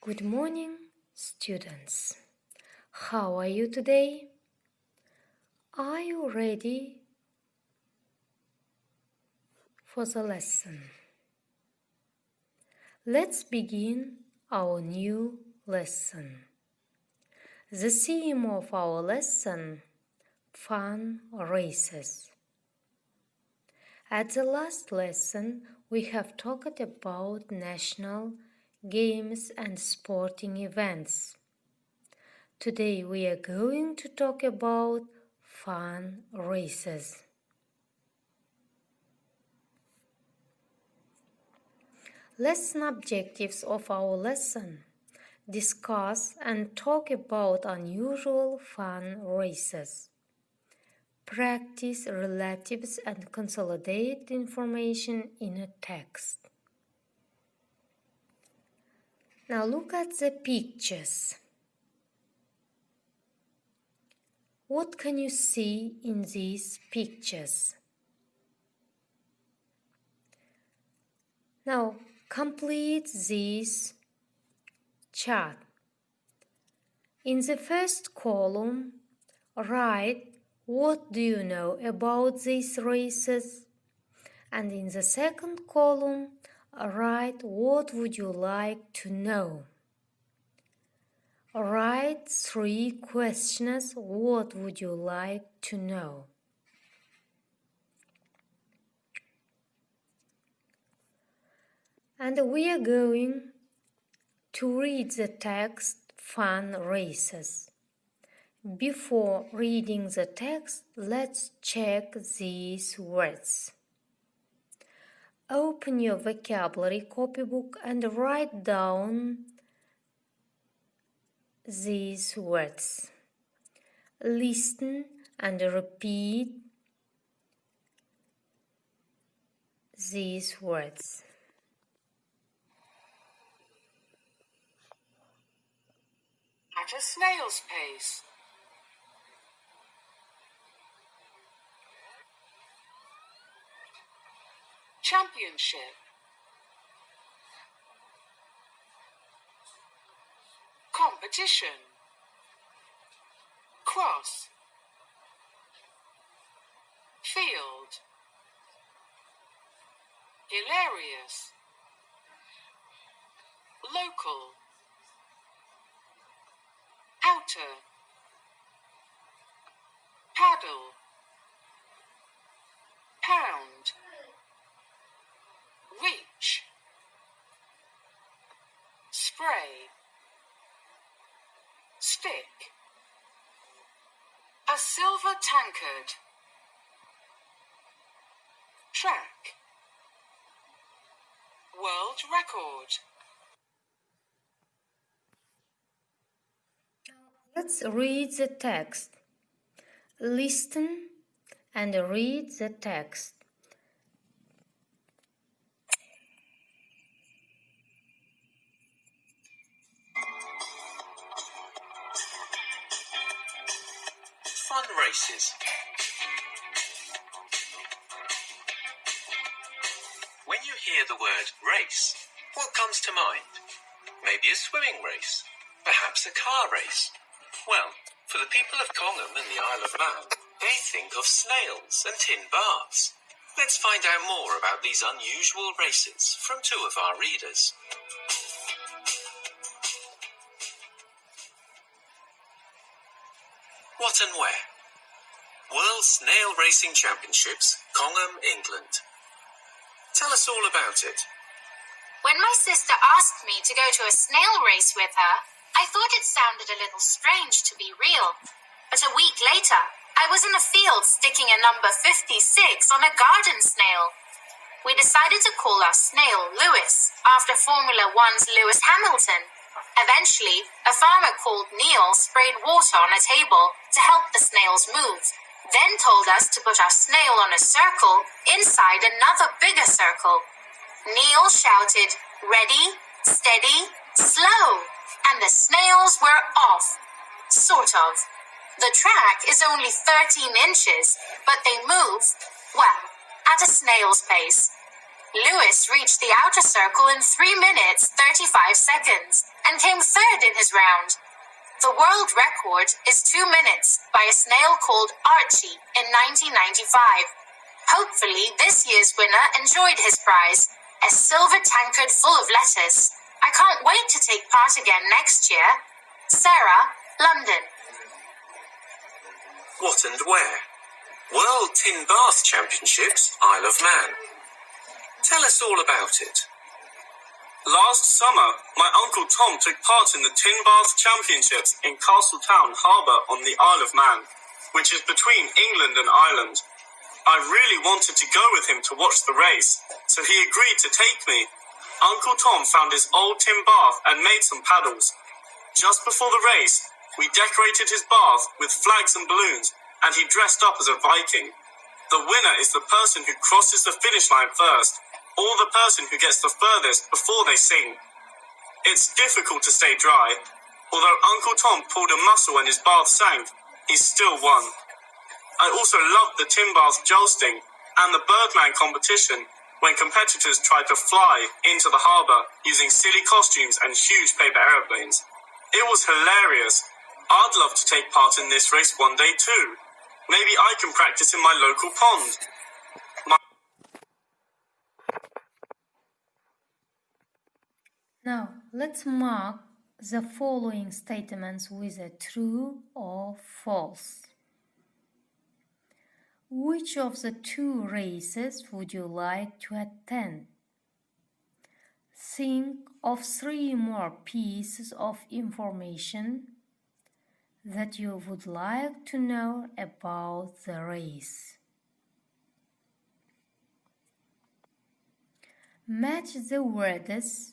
Good morning, students. How are you today? Are you ready for the lesson? Let's begin our new lesson. The theme of our lesson: fun races. At the last lesson, we have talked about national games and sporting events. Today we are going to talk about fun races. Lesson objectives of our lesson: discuss and talk about unusual fun races. Practice relatives and consolidate information in a text. Now look at the pictures. What can you see in these pictures? Now complete this chart. In the first column, write what do you know about these races, and in the second column, write what would you like to know. Write 3 questions. What would you like to know? And we are going to read the text Fun Races. Before reading the text, let's check these words. Open your vocabulary copybook and write down these words. Listen and repeat these words. At a snail's pace. Championship. Competition. Cross. Field. Hilarious. Local. Outer. Paddle. Pound. Reach. Spray. Stick. A silver tankard. Track. World record. Let's read the text. Listen and read the text. Fun races. When you hear the word race, what comes to mind? Maybe a swimming race, perhaps a car race. Well, for the people of Congham and the Isle of Man, they think of snails and tin baths. Let's find out more about these unusual races from 2 of our readers. What and where? World Snail Racing Championships, Congham, England. Tell us all about it. When my sister asked me to go to a snail race with her, I thought it sounded a little strange to be real. But a week later, I was in a field sticking a number 56 on a garden snail. We decided to call our snail Lewis, after Formula One's Lewis Hamilton. Eventually, a farmer called Neil sprayed water on a table to help the snails move, then told us to put our snail on a circle inside another bigger circle. Neil shouted, "Ready, steady, slow," and the snails were off. Sort of. The track is only 13 inches, but they move, well, at a snail's pace. Lewis reached the outer circle in 3 minutes, 35 seconds, and came third in his round. The world record is 2 minutes by a snail called Archie in 1995. Hopefully, this year's winner enjoyed his prize, a silver tankard full of letters. I can't wait to take part again next year. Sarah, London. What and where? World Tin Bath Championships, Isle of Man. Tell us all about it. Last summer, my Uncle Tom took part in the Tin Bath Championships in Castletown Harbour on the Isle of Man, which is between England and Ireland. I really wanted to go with him to watch the race, so he agreed to take me. Uncle Tom found his old tin bath and made some paddles. Just before the race, we decorated his bath with flags and balloons, and he dressed up as a Viking. The winner is the person who crosses the finish line first, or the person who gets the furthest before they sing. It's difficult to stay dry. Although Uncle Tom pulled a muscle and his bath sank, he still won. I also loved the tin bath jousting and the Birdman competition when competitors tried to fly into the harbour using silly costumes and huge paper aeroplanes. It was hilarious. I'd love to take part in this race one day too. Maybe I can practice in my local pond. Now, let's mark the following statements with a true or false. Which of the 2 races would you like to attend? Think of 3 more pieces of information that you would like to know about the race. Match the words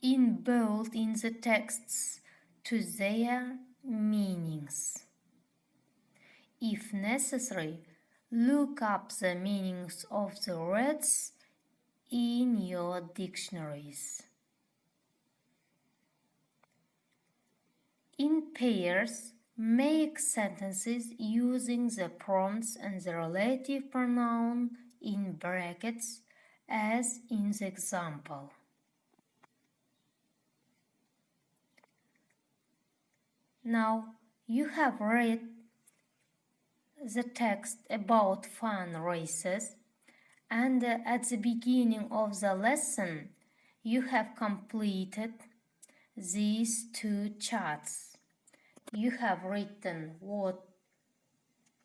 in bold in the texts to their meanings. If necessary, look up the meanings of the words in your dictionaries. In pairs, make sentences using the pronouns and the relative pronoun in brackets as in the example. Now, you have read the text about fun races, and at the beginning of the lesson, you have completed these 2 charts. You have written what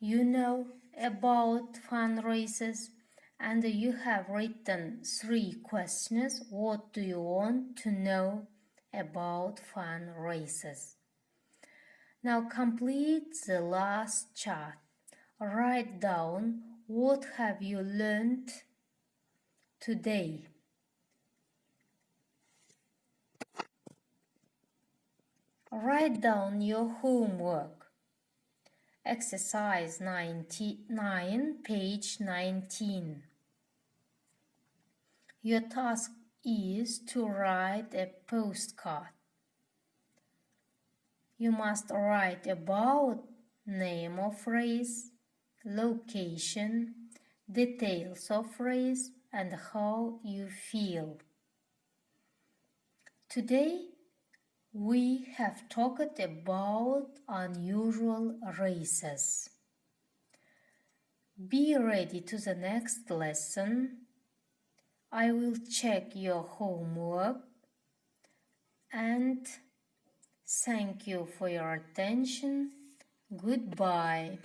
you know about fun races, and you have written 3 questions. What do you want to know about fun races? Now complete the last chart. Write down what have you learned today. Write down your homework. Exercise 99, page 19. Your task is to write a postcard. You must write about name of race, location, details of race, and how you feel. Today, we have talked about unusual races. Be ready to the next lesson. I will check your homework, and thank you for your attention. Goodbye.